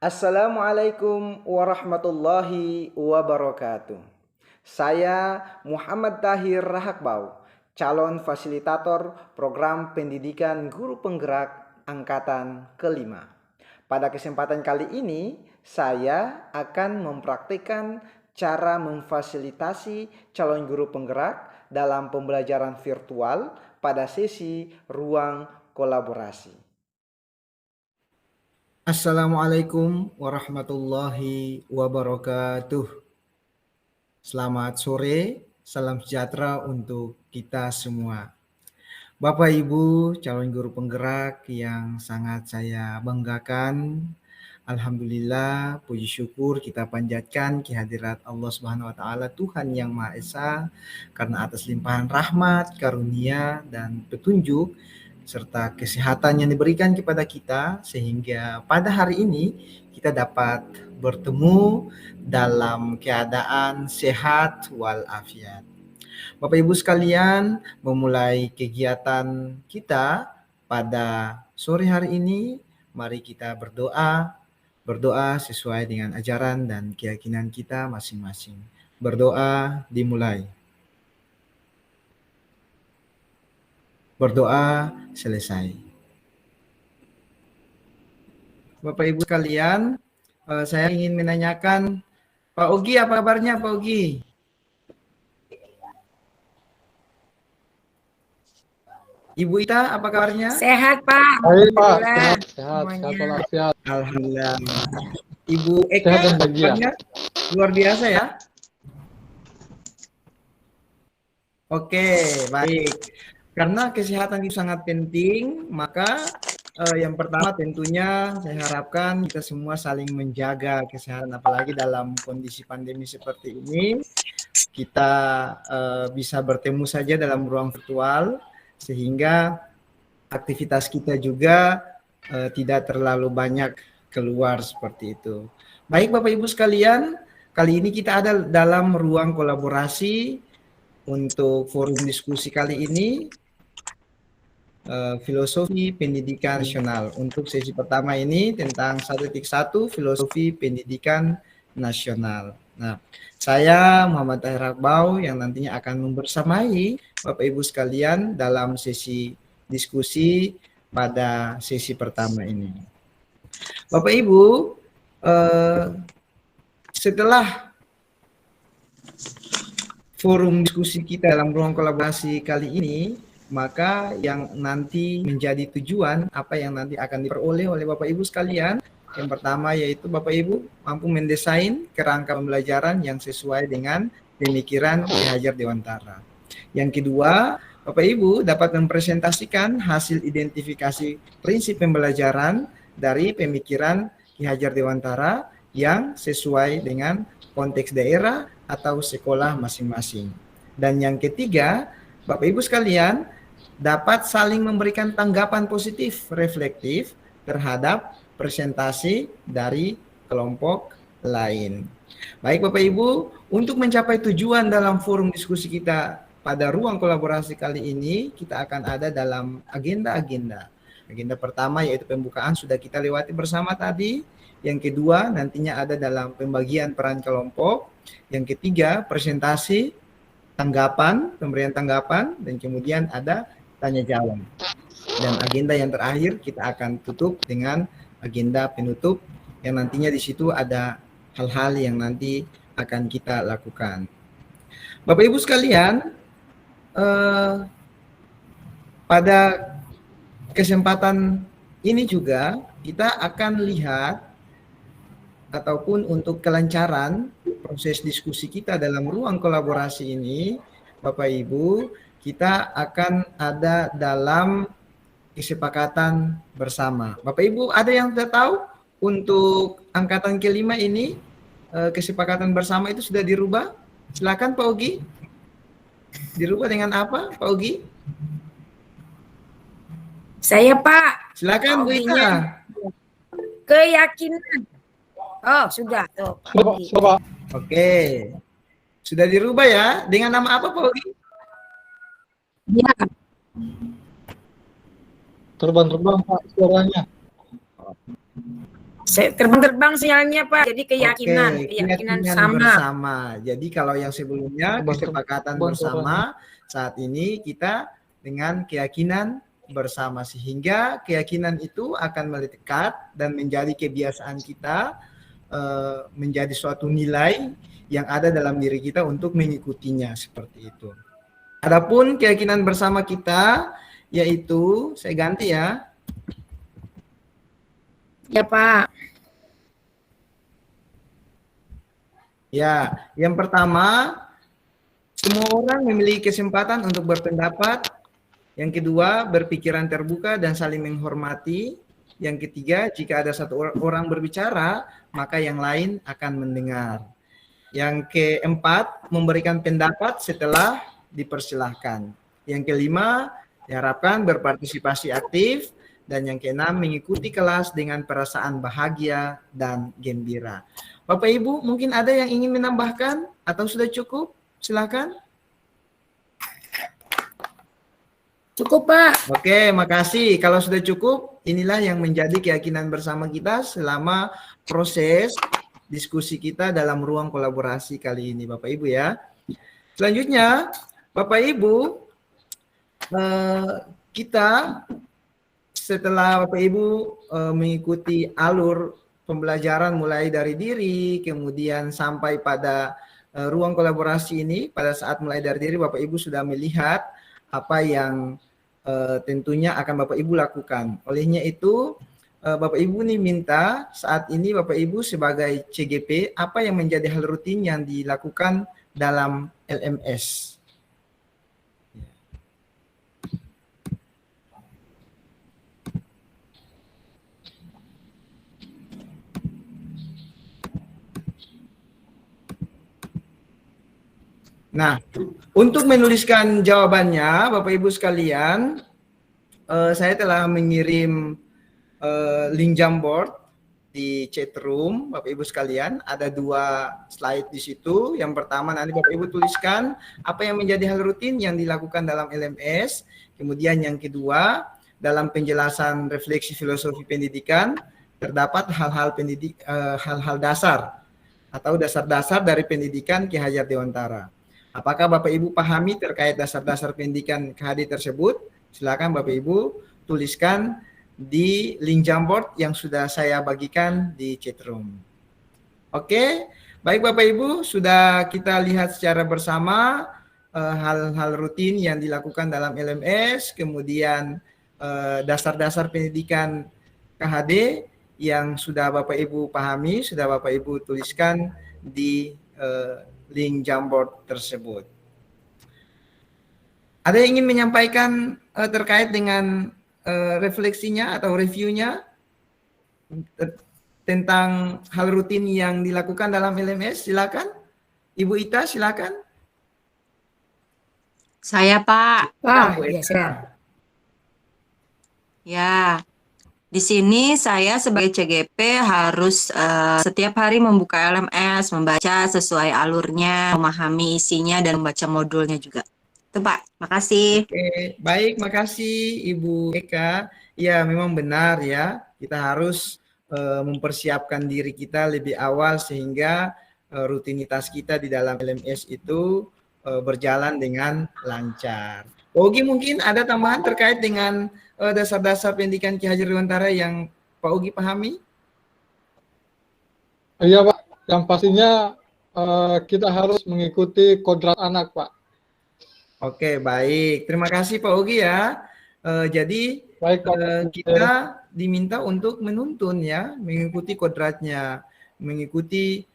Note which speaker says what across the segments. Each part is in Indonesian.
Speaker 1: Assalamualaikum warahmatullahi wabarakatuh. Saya Muhammad Tahir Rahakbau, calon fasilitator program pendidikan guru penggerak angkatan kelima. Pada kesempatan kali ini, saya akan mempraktikkan cara memfasilitasi calon guru penggerak dalam pembelajaran virtual pada sesi ruang kolaborasi. Assalamualaikum warahmatullahi wabarakatuh. Selamat sore, salam sejahtera untuk kita semua. Bapak Ibu calon guru penggerak yang sangat saya banggakan, alhamdulillah, puji syukur kita panjatkan kehadirat Allah Subhanahu wa taala, Tuhan yang Maha Esa, karena atas limpahan rahmat, karunia dan petunjuk serta kesehatan yang diberikan kepada kita sehingga pada hari ini kita dapat bertemu dalam keadaan sehat walafiat. Bapak Ibu sekalian, memulai kegiatan kita pada sore hari ini, mari kita berdoa sesuai dengan ajaran dan keyakinan kita masing-masing. Berdoa dimulai. Berdoa selesai. Bapak Ibu sekalian, saya ingin menanyakan, Pak Ogi, apa kabarnya Pak Ogi? Ibu Ita, apa kabarnya?
Speaker 2: Sehat, Pak.
Speaker 3: Baik, Pak.
Speaker 2: Alhamdulillah.
Speaker 3: Sehat walafiat.
Speaker 1: Alhamdulillah. Ibu Eka,
Speaker 3: Sehat dan bahagia.
Speaker 1: kabarnya luar biasa ya? Oke, baik. Karena kesehatan itu sangat penting, maka yang pertama tentunya saya harapkan kita semua saling menjaga kesehatan, apalagi dalam kondisi pandemi seperti ini. Kita bisa bertemu saja dalam ruang virtual, sehingga aktivitas kita juga tidak terlalu banyak keluar seperti itu. Baik Bapak Ibu sekalian, kali ini kita ada dalam ruang kolaborasi untuk forum diskusi kali ini. Filosofi pendidikan nasional. Untuk sesi pertama ini tentang 1.1 filosofi pendidikan nasional. Nah, saya Muhammad Tahir Rahakbau yang nantinya akan membersamai Bapak Ibu sekalian dalam sesi diskusi pada sesi pertama ini. Bapak Ibu, setelah forum diskusi kita dalam ruang kolaborasi kali ini, maka yang nanti menjadi tujuan apa yang nanti akan diperoleh oleh Bapak Ibu sekalian, yang pertama yaitu Bapak Ibu mampu mendesain kerangka pembelajaran yang sesuai dengan pemikiran Ki Hajar Dewantara. Yang kedua, Bapak Ibu dapat mempresentasikan hasil identifikasi prinsip pembelajaran dari pemikiran Ki Hajar Dewantara yang sesuai dengan konteks daerah atau sekolah masing-masing. Dan yang ketiga, Bapak Ibu sekalian dapat saling memberikan tanggapan positif reflektif terhadap presentasi dari kelompok lain. Baik Bapak Ibu, untuk mencapai tujuan dalam forum diskusi kita pada ruang kolaborasi kali ini, kita akan ada dalam agenda-agenda. Agenda pertama yaitu pembukaan sudah kita lewati bersama tadi. Yang kedua nantinya ada dalam pembagian peran kelompok. Yang ketiga presentasi, tanggapan, pemberian tanggapan, dan kemudian ada tanya jawab. Dan agenda yang terakhir kita akan tutup dengan agenda penutup yang nantinya di situ ada hal-hal yang nanti akan kita lakukan. Bapak Ibu sekalian, pada kesempatan ini juga kita akan lihat ataupun untuk kelancaran proses diskusi kita dalam ruang kolaborasi ini, Bapak Ibu, kita akan ada dalam kesepakatan bersama. Bapak Ibu, ada yang sudah tahu untuk angkatan kelima ini kesepakatan bersama itu sudah dirubah? Silakan Pak Ogi. Dirubah dengan apa, Pak Ogi?
Speaker 2: Saya, Pak.
Speaker 1: Silakan Bu Ita.
Speaker 2: Keyakinan. Oh, sudah. Tuh,
Speaker 3: Coba.
Speaker 1: Oke. Sudah dirubah ya? Dengan nama apa Pak Ogi?
Speaker 2: Ya.
Speaker 3: Terbang-terbang Pak suaranya.
Speaker 2: Terbang-terbang sinyalnya Pak. Jadi keyakinan,
Speaker 1: Oke,
Speaker 2: keyakinan
Speaker 1: keyakinan
Speaker 2: sama.
Speaker 1: bersama. Jadi kalau yang sebelumnya
Speaker 3: Terbang-
Speaker 1: kesepakatan
Speaker 3: terbang
Speaker 1: bersama, saat ini kita dengan keyakinan bersama, sehingga keyakinan itu akan melekat dan menjadi kebiasaan kita, menjadi suatu nilai yang ada dalam diri kita untuk mengikutinya, seperti itu. Adapun keyakinan bersama kita yaitu, saya ganti ya.
Speaker 2: Ya Pak.
Speaker 1: Ya, yang pertama, semua orang memiliki kesempatan untuk berpendapat. Yang kedua, berpikiran terbuka dan saling menghormati. Yang ketiga, jika ada satu orang berbicara, maka yang lain akan mendengar. Yang keempat, memberikan pendapat setelah dipersilahkan. Yang kelima, diharapkan berpartisipasi aktif. Dan yang keenam, mengikuti kelas dengan perasaan bahagia dan gembira. Bapak Ibu, mungkin ada yang ingin menambahkan atau sudah cukup? Silakan.
Speaker 2: Cukup Pak.
Speaker 1: Oke, makasih. Kalau sudah cukup, inilah yang menjadi keyakinan bersama kita selama proses diskusi kita dalam ruang kolaborasi kali ini, Bapak Ibu ya. Selanjutnya, Bapak Ibu, kita setelah Bapak Ibu mengikuti alur pembelajaran mulai dari diri, kemudian sampai pada ruang kolaborasi ini, pada saat mulai dari diri Bapak Ibu sudah melihat apa yang tentunya akan Bapak Ibu lakukan. Olehnya itu, Bapak Ibu nih minta saat ini Bapak Ibu sebagai CGP, apa yang menjadi hal rutin yang dilakukan dalam LMS? Nah, untuk menuliskan jawabannya, Bapak Ibu sekalian, saya telah mengirim link Jamboard di chat room, Bapak Ibu sekalian. Ada 2 slide di situ. Yang pertama nanti Bapak Ibu tuliskan apa yang menjadi hal rutin yang dilakukan dalam LMS. Kemudian yang kedua, dalam penjelasan refleksi filosofi pendidikan terdapat hal-hal dasar atau dasar-dasar dari pendidikan Ki Hajar Dewantara. Apakah Bapak Ibu pahami terkait dasar-dasar pendidikan KHD tersebut? Silakan Bapak Ibu tuliskan di link Jamboard yang sudah saya bagikan di chat room. Oke, baik Bapak Ibu, sudah kita lihat secara bersama hal-hal rutin yang dilakukan dalam LMS, kemudian dasar-dasar pendidikan KHD yang sudah Bapak Ibu pahami, sudah Bapak Ibu tuliskan di link Jamboard tersebut. Ada yang ingin menyampaikan terkait dengan refleksinya atau reviewnya tentang hal rutin yang dilakukan dalam LMS? Silakan, Ibu Ita, silakan.
Speaker 4: Saya Pak.
Speaker 2: Pak, ya saya.
Speaker 4: Ya, di sini saya sebagai CGP harus setiap hari membuka LMS, membaca sesuai alurnya, memahami isinya, dan membaca modulnya juga. Itu Pak, makasih.
Speaker 1: Oke, baik, makasih Ibu Eka. Ya, memang benar ya, kita harus mempersiapkan diri kita lebih awal sehingga rutinitas kita di dalam LMS itu berjalan dengan lancar. Ogi, mungkin ada tambahan terkait dengan dasar-dasar pendidikan Ki Hajar Dewantara yang Pak Ogi pahami?
Speaker 3: Iya Pak, yang pastinya kita harus mengikuti kodrat anak Pak.
Speaker 1: Oke, baik. Terima kasih Pak Ogi ya. Jadi
Speaker 3: Baik, Pak.
Speaker 1: kita diminta untuk menuntun ya, mengikuti kodratnya, mengikuti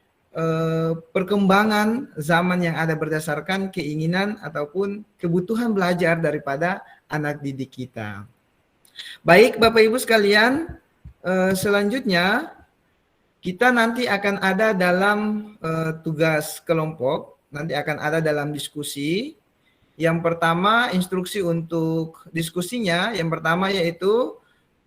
Speaker 1: perkembangan zaman yang ada berdasarkan keinginan ataupun kebutuhan belajar daripada anak didik kita. Baik Bapak Ibu sekalian, selanjutnya kita nanti akan ada dalam tugas kelompok, nanti akan ada dalam diskusi. Yang pertama, instruksi untuk diskusinya, yang pertama yaitu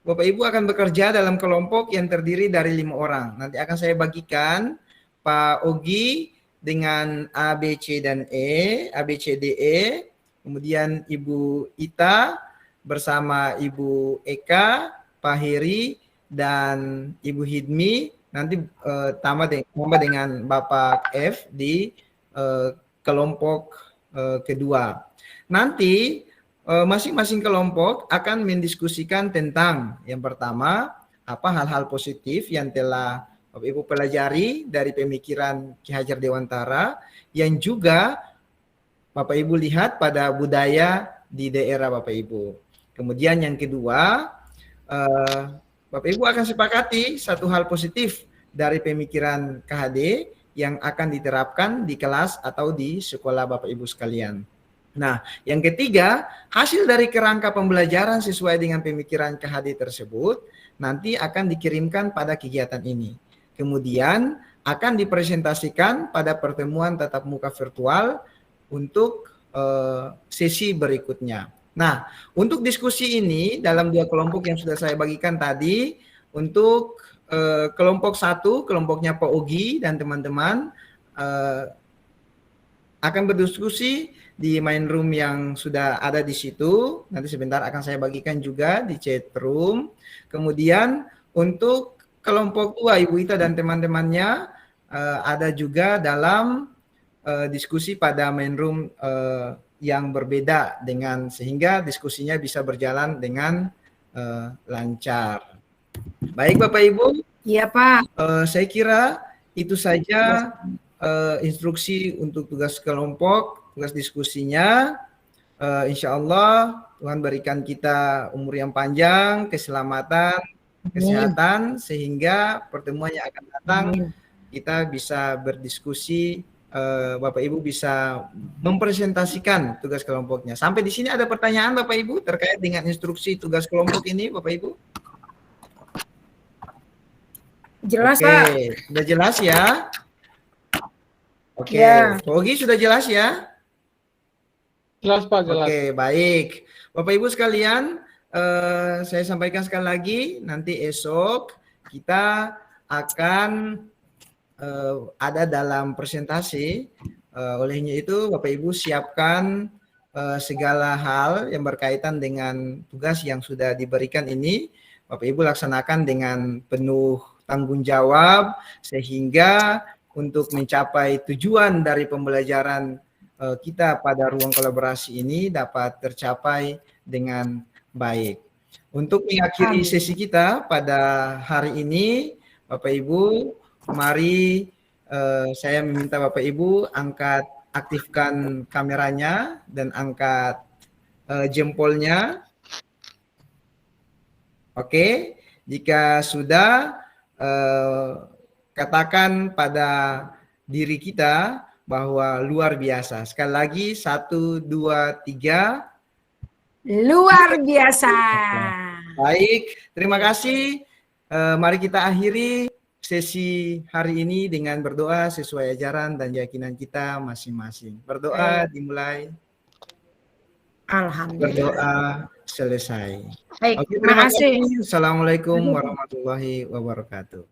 Speaker 1: Bapak Ibu akan bekerja dalam kelompok yang terdiri dari 5 orang. Nanti akan saya bagikan Pak Ogi dengan A, B, C, dan E, A, B, C, D, E. Kemudian Ibu Ita bersama Ibu Eka, Pak Heri, dan Ibu Hidmi nanti tambah dengan Bapak F di kelompok kedua. Nanti masing-masing kelompok akan mendiskusikan tentang yang pertama, apa hal-hal positif yang telah Bapak Ibu pelajari dari pemikiran Ki Hajar Dewantara yang juga Bapak Ibu lihat pada budaya di daerah Bapak Ibu. Kemudian yang kedua, Bapak Ibu akan sepakati satu hal positif dari pemikiran KHD yang akan diterapkan di kelas atau di sekolah Bapak Ibu sekalian. Nah, yang ketiga, hasil dari kerangka pembelajaran sesuai dengan pemikiran KHD tersebut nanti akan dikirimkan pada kegiatan ini. Kemudian akan dipresentasikan pada pertemuan tatap muka virtual untuk sesi berikutnya. Nah, untuk diskusi ini dalam 2 kelompok yang sudah saya bagikan tadi, untuk kelompok 1, kelompoknya Pak Ogi dan teman-teman akan berdiskusi di main room yang sudah ada di situ. Nanti sebentar akan saya bagikan juga di chat room. Kemudian untuk kelompok 2, Ibu Ita dan teman-temannya ada juga dalam diskusi pada main room yang berbeda sehingga diskusinya bisa berjalan dengan lancar. Baik Bapak Ibu.
Speaker 2: Iya Pak.
Speaker 1: Saya kira itu saja instruksi untuk tugas kelompok, tugas diskusinya. Insya Allah Tuhan berikan kita umur yang panjang, keselamatan, kesehatan, sehingga pertemuan yang akan datang kita bisa berdiskusi, Bapak Ibu bisa mempresentasikan tugas kelompoknya. Sampai di sini ada pertanyaan Bapak Ibu terkait dengan instruksi tugas kelompok ini Bapak Ibu?
Speaker 2: Jelas
Speaker 1: Oke,
Speaker 2: Pak.
Speaker 1: sudah jelas ya? Oke,
Speaker 2: Ya.
Speaker 1: Pak Ogi sudah jelas ya?
Speaker 3: Jelas Pak, jelas.
Speaker 1: Oke, baik. Bapak Ibu sekalian, saya sampaikan sekali lagi, nanti esok kita akan ada dalam presentasi. Olehnya itu Bapak Ibu siapkan segala hal yang berkaitan dengan tugas yang sudah diberikan ini. Bapak Ibu laksanakan dengan penuh tanggung jawab sehingga untuk mencapai tujuan dari pembelajaran kita pada ruang kolaborasi ini dapat tercapai dengan baik. Untuk mengakhiri sesi kita pada hari ini, Bapak Ibu, mari saya meminta Bapak Ibu aktifkan kameranya dan angkat jempolnya. Oke, jika sudah katakan pada diri kita bahwa luar biasa. Sekali lagi, 1, 2, 3.
Speaker 2: Luar biasa.
Speaker 1: Baik, terima kasih. Mari kita akhiri sesi hari ini dengan berdoa sesuai ajaran dan keyakinan kita masing-masing. Berdoa dimulai.
Speaker 2: Alhamdulillah.
Speaker 1: Berdoa selesai.
Speaker 2: Baik,
Speaker 1: Oke,
Speaker 2: terima kasih.
Speaker 1: Assalamualaikum warahmatullahi wabarakatuh.